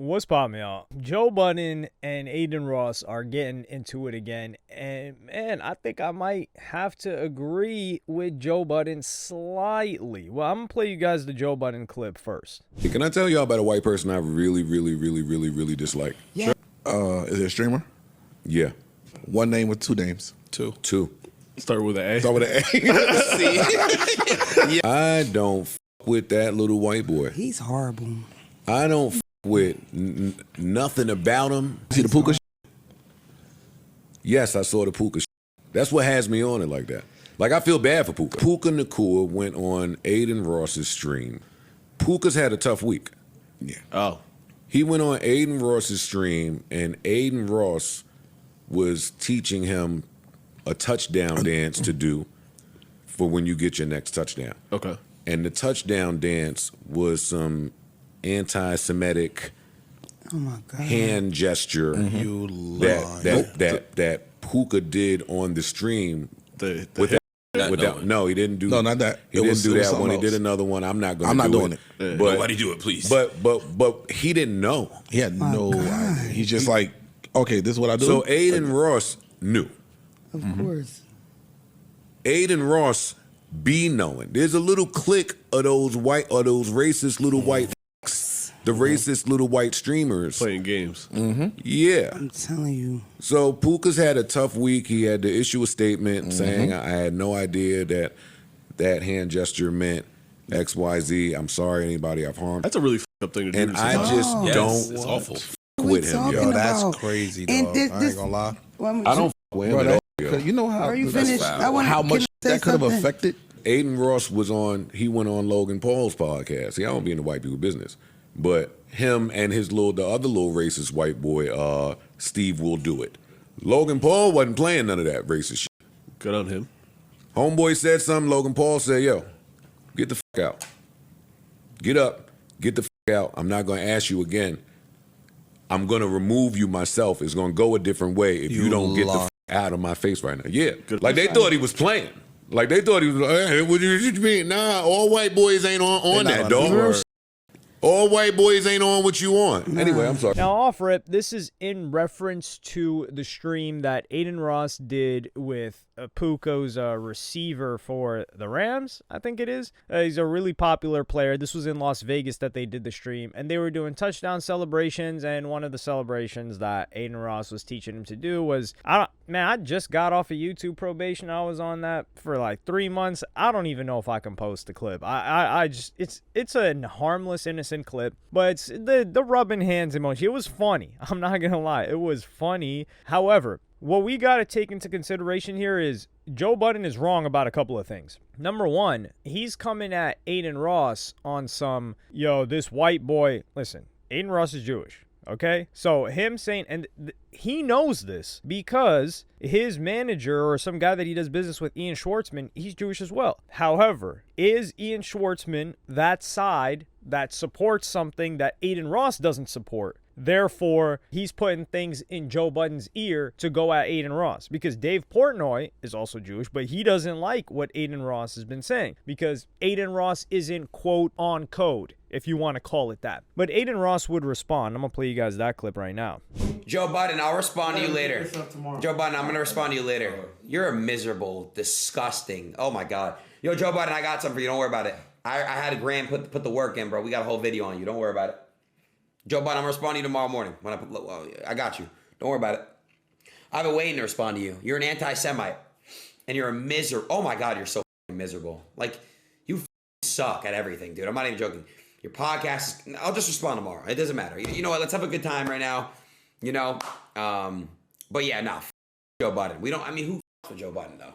What's poppin', y'all? Joe Budden and Adin Ross are getting into it again. And, man, I think I might have to agree with Joe Budden slightly. Well, I'm going to play you guys the Joe Budden clip first. Can I tell y'all about a white person I really dislike? Yeah. Is it a streamer? Yeah. One name with two names? Two. Start with an A. Start with an A. Yeah. I don't with that little white boy. He's horrible. I don't with nothing about him. See the Puka? Yes, I saw the Puka. That's what has me on it like that. Like, I feel bad for Puka. Puka Nakua went on Adin Ross's stream. Puka's had a tough week. Yeah. Oh. He went on Adin Ross's stream, and Adin Ross was teaching him a touchdown dance to do for when you get your next touchdown. Okay. And the touchdown dance was some anti-Semitic hand gesture that Puka did on the stream. No, he didn't do. No, not that. He didn't do that one. He did another one. I'm not going to do it. I'm not doing it. But, nobody do it, please. But he didn't know. He had no idea. He's just like, okay, this is what I do. So Adin Ross knew. Of course. Adin Ross be knowing. There's a little clique of those racist little white the racist little white streamers playing games. Yeah. I'm telling you. So Puka's had a tough week. He had to issue a statement saying, I had no idea that hand gesture meant XYZ. I'm sorry anybody I've harmed. That's a really fucked up thing to do. And I just don't it's awful. with him, yo. Yo, that's crazy, dog. I ain't gonna lie. I don't with him at all, yo. You know how, Are you finished? how much that could have affected? Adin Ross went on Logan Paul's podcast. See, I don't be in the white people business. But him and the other little racist white boy, Steve Will Do It. Logan Paul wasn't playing none of that racist shit. Good on him. Homeboy said something, Logan Paul said, yo, get the fuck out. Get up, get the fuck out. I'm not going to ask you again. I'm going to remove you myself. It's going to go a different way if you don't get the fuck out of my face right now. Yeah. Like they thought he was playing. Like they thought he was like, hey, what you mean? Nah, all white boys ain't on that, dog. All white boys ain't on what you on. Anyway, I'm sorry. Now, off rip, this is in reference to the stream that Adin Ross did with Puka's receiver for the Rams, I think it is. He's a really popular player. This was in Las Vegas that they did the stream, and they were doing touchdown celebrations, and one of the celebrations that Adin Ross was teaching him to do was, I just got off of YouTube probation. I was on that for like 3 months. I don't even know if I can post the clip. It's a harmless, innocent clip, but it's the rubbing hands emoji. It was funny. I'm not gonna lie. It was funny. However, what we got to take into consideration here is Joe Budden is wrong about a couple of things. Number one, he's coming at Adin Ross on some, yo, this white boy. Listen, Adin Ross is Jewish. Okay, so him saying, and he knows this because his manager or some guy that he does business with, Ian Schwartzman, he's Jewish as well. However, is Ian Schwartzman that side that supports something that Adin Ross doesn't support? Therefore, he's putting things in Joe Budden's ear to go at Adin Ross, because Dave Portnoy is also Jewish, but he doesn't like what Adin Ross has been saying because Adin Ross isn't, quote, on code, if you want to call it that. But Adin Ross would respond. I'm going to play you guys that clip right now. Joe Budden, I'll respond to you later. Joe Budden, I'm going to respond to you later. You're a miserable, disgusting, oh my God. Yo, Joe Budden, I got something for you. Don't worry about it. I had a grand put the work in, bro. We got a whole video on you. Don't worry about it. Joe Budden, I'm responding to you tomorrow morning. I got you. Don't worry about it. I've been waiting to respond to you. You're an anti-Semite, and you're a miserable. Oh my God, you're so miserable. Like, you suck at everything, dude. I'm not even joking. Your podcast is, I'll just respond tomorrow. It doesn't matter. You know what? Let's have a good time right now. You know? But yeah, nah, Joe Budden. Who with Joe Budden, though?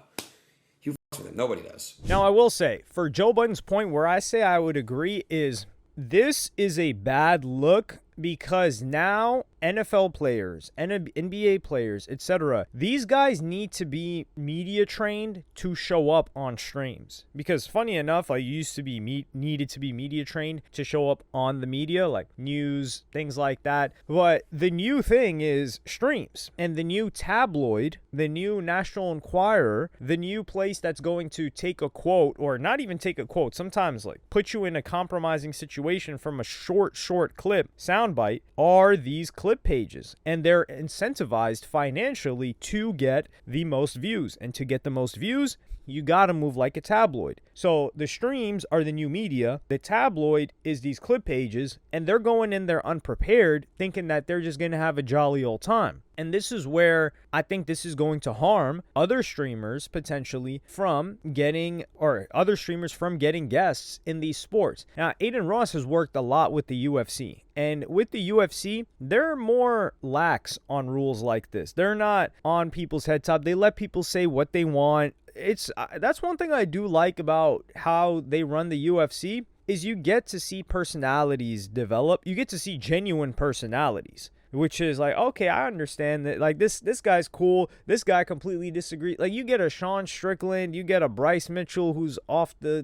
Who with him? Nobody does. Now, I will say, for Joe Budden's point, where I say I would agree is, this is a bad look because now NFL players, NBA players, etc. These guys need to be media trained to show up on streams. Because funny enough, I used to be needed to be media trained to show up on the media, like news, things like that. But the new thing is streams. And the new tabloid, the new National Enquirer, the new place that's going to take a quote, or not even take a quote, sometimes like put you in a compromising situation from a short clip, soundbite, are these clip pages. And they're incentivized financially to get the most views. And to get the most views, you gotta move like a tabloid. So the streams are the new media, the tabloid is these clip pages, and they're going in there unprepared, thinking that they're just gonna have a jolly old time. And this is where I think this is going to harm other streamers potentially from getting guests in these sports. Now, Adin Ross has worked a lot with the UFC. And with the UFC, they're more lax on rules like this. They're not on people's head top. They let people say what they want. That's one thing I do like about how they run the UFC is you get to see personalities develop. You get to see genuine personalities, which is like, okay, I understand that, like, this guy's cool, this guy completely disagrees. Like, you get a Sean Strickland, you get a Bryce Mitchell who's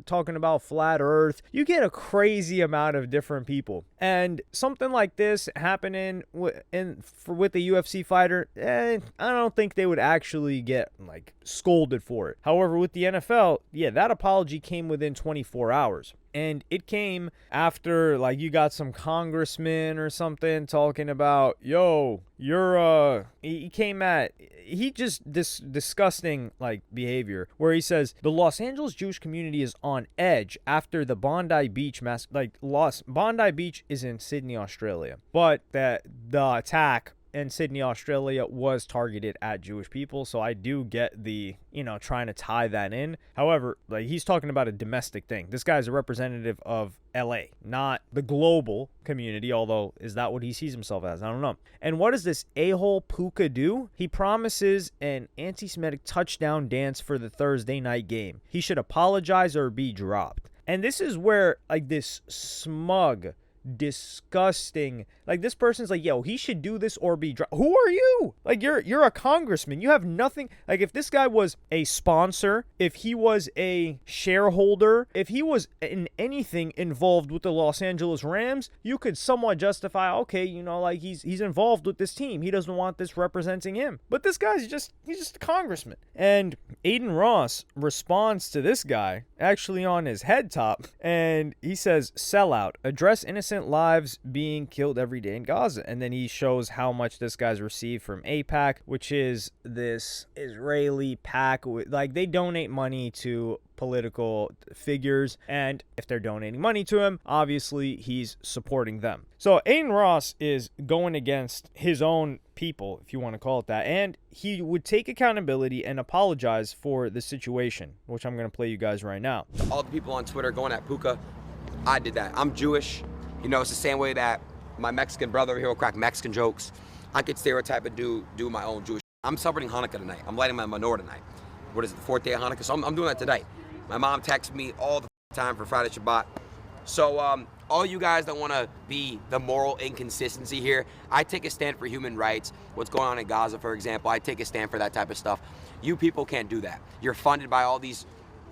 talking about flat earth, you get a crazy amount of different people. And something like this happening with the UFC fighter, I don't think they would actually get, like, scolded for it. However, with the NFL, yeah, that apology came within 24 hours. And it came after, like, you got some congressman or something talking about, yo, he just disgusting, like, behavior where he says the Los Angeles Jewish community is on edge after the Bondi Beach Bondi Beach is in Sydney, Australia, but that the attack in Sydney, Australia was targeted at Jewish people. So I do get the, trying to tie that in. However, like, he's talking about a domestic thing. This guy's a representative of LA, not the global community, although is that what he sees himself as? I don't know. And what does this a-hole Puka do? He promises an anti-Semitic touchdown dance for the Thursday night game. He should apologize or be dropped. And this is where, like, this smug, disgusting, like, this person's like, yo, he should do this or be dropped. Who are you? Like, you're a congressman. You have nothing. Like, if this guy was a sponsor, if he was a shareholder, if he was in anything involved with the Los Angeles Rams, you could somewhat justify, okay, like, he's involved with this team. He doesn't want this representing him. But this guy's he's just a congressman. And Adin Ross responds to this guy actually on his head top, and he says, sellout, address innocent lives being killed every day in Gaza. And then he shows how much this guy's received from AIPAC, which is this Israeli PAC. Like, they donate money to political figures, and if they're donating money to him, obviously he's supporting them. So Adin Ross is going against his own people, if you want to call it that, and he would take accountability and apologize for the situation, which I'm going to play you guys right now. All the people on Twitter going at Puka, I did that. I'm Jewish. It's the same way that my Mexican brother here will crack Mexican jokes. I could stereotype and do my own Jewish. I'm celebrating Hanukkah tonight. I'm lighting my menorah tonight. What is it, the fourth day of Hanukkah? So I'm doing that today. My mom texts me all the time for Friday Shabbat. So all you guys that want to be the moral inconsistency here, I take a stand for human rights. What's going on in Gaza, for example, I take a stand for that type of stuff. You people can't do that. You're funded by all these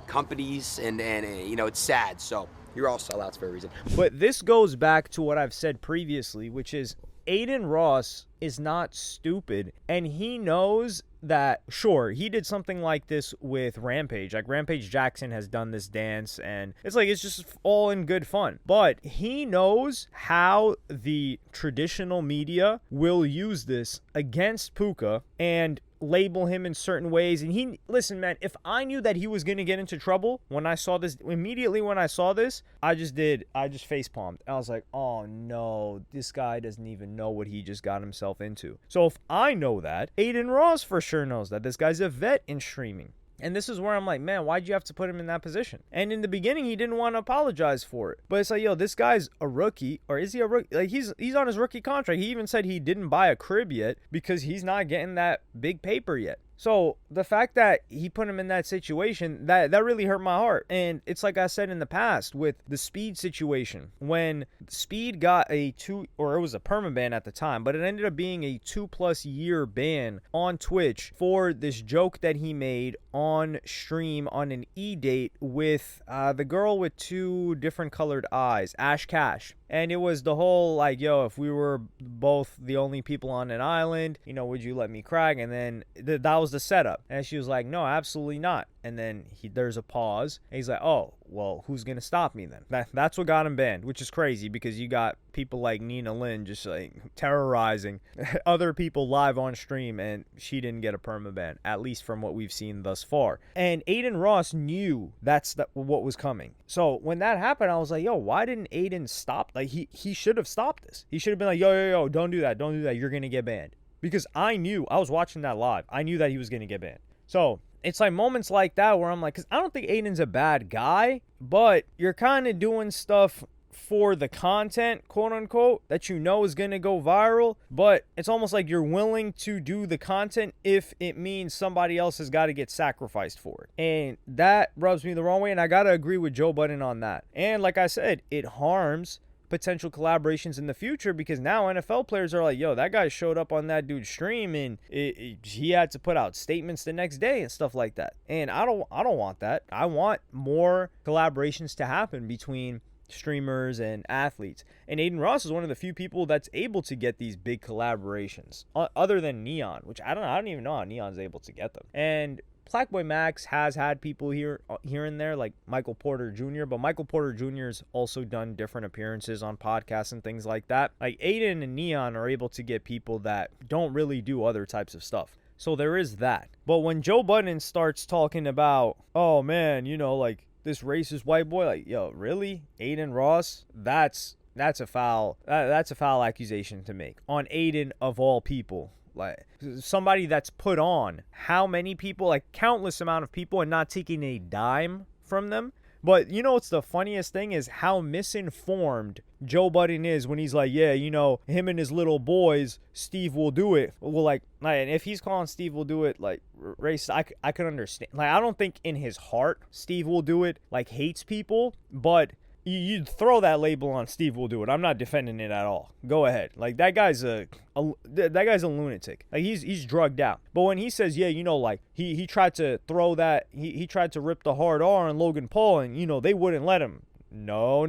companies, and it's sad. So you're all sellouts for a reason. But this goes back to what I've said previously, which is Adin Ross is not stupid, and he knows that, sure, he did something like this with Rampage. Like, Rampage Jackson has done this dance, and it's just all in good fun. But he knows how the traditional media will use this against Puka and label him in certain ways. And listen, man, if I knew that he was going to get into trouble when I saw this, immediately when I saw this, I just facepalmed. I was like, oh no, this guy doesn't even know what he just got himself into. So if I know that, Adin Ross for sure knows that. This guy's a vet in streaming. And this is where I'm like, man, why'd you have to put him in that position? And in the beginning, he didn't want to apologize for it. But it's like, yo, this guy's a rookie. Or is he a rookie? Like, he's on his rookie contract. He even said he didn't buy a crib yet because he's not getting that big paper yet. So the fact that he put him in that situation, that really hurt my heart. And it's like I said in the past with the Speed situation. When Speed got it was a permaban at the time, but it ended up being a 2+ year ban on Twitch for this joke that he made on stream on an E-date with the girl with 2 different colored eyes, Ash Cash. And it was the whole like, yo, if we were both the only people on an island, would you let me crack? And then that was the setup. And she was like, no, absolutely not. And then there's a pause. And he's like, oh, well, who's going to stop me then? That's what got him banned, which is crazy because you got people like Nina Lynn just like terrorizing other people live on stream, and she didn't get a permaban, at least from what we've seen thus far. And Adin Ross knew that's what was coming. So when that happened, I was like, yo, why didn't Adin stop? Like, he should have stopped this. He should have been like, yo, don't do that. Don't do that. You're going to get banned. Because I was watching that live. I knew that he was going to get banned. So it's like moments like that where I'm like, because I don't think Aiden's a bad guy, but you're kind of doing stuff for the content, quote unquote, that is going to go viral, but it's almost like you're willing to do the content if it means somebody else has got to get sacrificed for it. And that rubs me the wrong way, and I got to agree with Joe Budden on that. And like I said, it harms potential collaborations in the future because now NFL players are like, yo, that guy showed up on that dude's stream and he had to put out statements the next day and stuff like that. And I don't want that. I want more collaborations to happen between streamers and athletes. And Adin Ross is one of the few people that's able to get these big collaborations other than Neon, which I don't even know how Neon's able to get them. And Blackboy Max has had people here and there, like Michael Porter Jr., but Michael Porter Jr.'s also done different appearances on podcasts and things like that. Like Adin and Neon are able to get people that don't really do other types of stuff. So there is that. But when Joe Budden starts talking about, oh man, like this racist white boy, like, yo, really? Adin Ross? That's a foul accusation to make on Adin of all people. Like somebody that's put on how many people, like countless amount of people, and not taking a dime from them. But what's the funniest thing is how misinformed Joe Budden is when he's like, yeah, him and his little boys, Steve will do it. Well, like, and if he's calling Steve will do it like racist, I could understand. Like, I don't think in his heart Steve will do it like hates people, but you throw that label on Steve will do it. I'm not defending it at all. Go ahead. Like that guy's a lunatic. Like he's drugged out. But when he says, yeah, like he tried to throw that, he tried to rip the hard R on Logan Paul, and they wouldn't let him. No.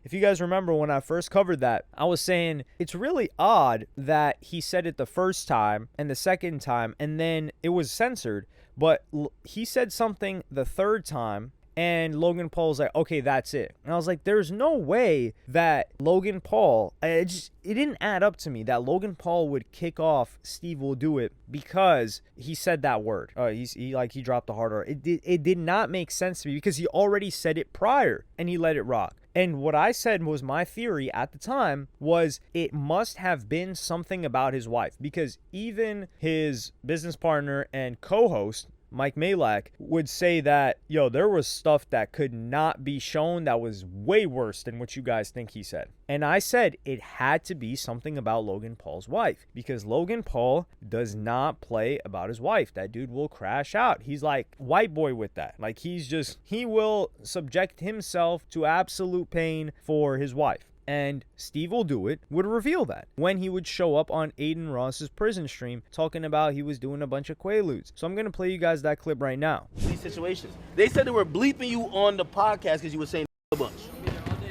If you guys remember when I first covered that, I was saying it's really odd that he said it the first time and the second time, and then it was censored. But he said something the third time, and Logan Paul's like, okay, that's it. And I was like, there's no way that Logan Paul, it didn't add up to me that Logan Paul would kick off Steve will do it because he said that word. He dropped the hard R. It did not make sense to me because he already said it prior and he let it rock. And what I said was my theory at the time was it must have been something about his wife, because even his business partner and co-host, Mike Malak, would say that, yo, there was stuff that could not be shown that was way worse than what you guys think he said. And I said it had to be something about Logan Paul's wife, because Logan Paul does not play about his wife. That dude will crash out. He's like white boy with that. Like he will subject himself to absolute pain for his wife. And Steve will do it would reveal that when he would show up on Adin Ross's prison stream talking about he was doing a bunch of quaaludes. So I'm going to play you guys that clip right now. These situations. They said they were bleeping you on the podcast because you were saying a bunch.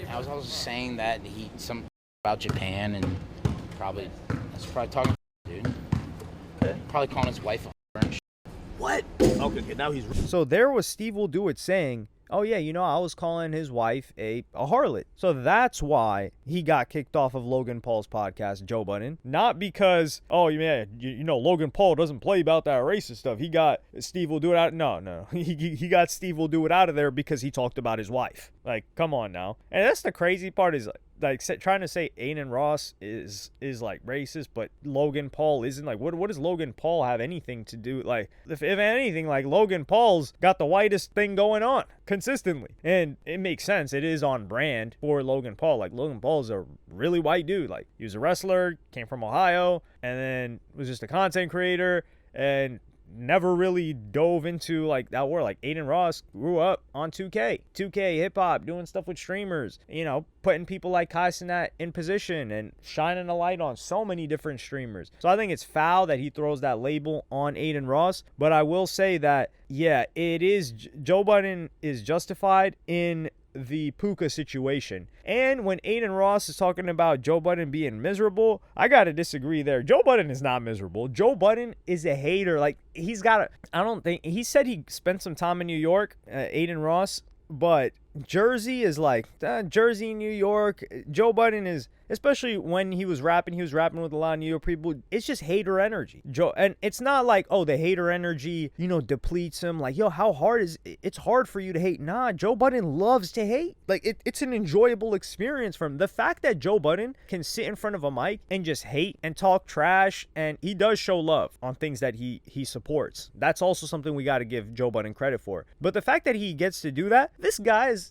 I was also saying that some about Japan and probably talking dude. Okay. Probably calling his wife a and What? Okay, now he's... So there was Steve will do it saying, oh yeah, I was calling his wife a harlot. So that's why he got kicked off of Logan Paul's podcast, Joe Budden. Not because, oh yeah, Logan Paul doesn't play about that racist stuff. He got Steve will do it out. No. He got Steve will do it out of there because he talked about his wife. Like, come on now. And that's the crazy part is like trying to say Adin Ross is like racist, but Logan Paul isn't. Like, what does Logan Paul have anything to do? Like, if anything, like Logan Paul's got the whitest thing going on consistently, and it makes sense. It is on brand for Logan Paul. Like, Logan Paul's a really white dude. Like, he was a wrestler, came from Ohio, and then was just a content creator, and never really dove into like that world. Like Adin Ross grew up on 2K hip hop, doing stuff with streamers, putting people like Kai Cenat in position and shining a light on so many different streamers. So I think it's foul that he throws that label on Adin Ross. But I will say that, yeah, it is, Joe Budden is justified in the Puka situation. And when Adin Ross is talking about Joe Budden being miserable, I gotta disagree there. Joe Budden is not miserable. Joe Budden is a hater. Like, he said he spent some time in New York, Adin Ross, but Jersey is like, Jersey, New York. Joe Budden is, especially when he was rapping with a lot of New York people. It's just hater energy. And it's not like, oh, the hater energy, depletes him. Like, yo, how hard is it? It's hard for you to hate. Nah, Joe Budden loves to hate. Like, it's an enjoyable experience for him. The fact that Joe Budden can sit in front of a mic and just hate and talk trash, and he does show love on things that he supports. That's also something we got to give Joe Budden credit for. But the fact that he gets to do that, this guy's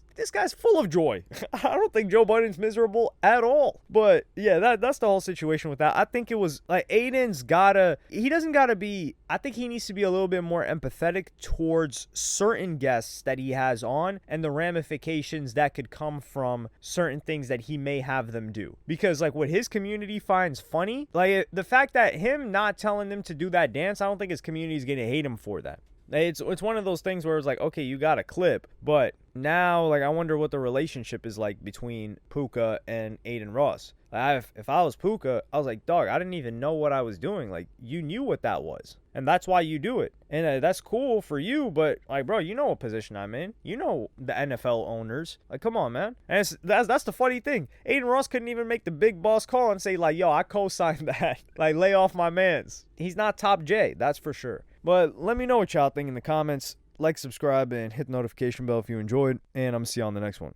full of joy. I don't think Joe Budden's miserable at all. But yeah, that's the whole situation with that. I think it was like he doesn't gotta be, I think he needs to be a little bit more empathetic towards certain guests that he has on and the ramifications that could come from certain things that he may have them do. Because like what his community finds funny, like the fact that him not telling them to do that dance, I don't think his community is gonna hate him for that. It's one of those things where it's like, okay, you got a clip, but now, like, I wonder what the relationship is like between Puka and Adin Ross. If I was Puka, I was like, dog, I didn't even know what I was doing. Like, you knew what that was, and that's why you do it. And that's cool for you, but, like, bro, you know what position I'm in. You know the NFL owners. Like, come on, man. And that's the funny thing. Adin Ross couldn't even make the big boss call and say, like, yo, I co-signed that. Like, lay off my mans. He's not top J, that's for sure. But let me know what y'all think in the comments. Like, subscribe, and hit the notification bell if you enjoyed. And I'm going to see you on the next one.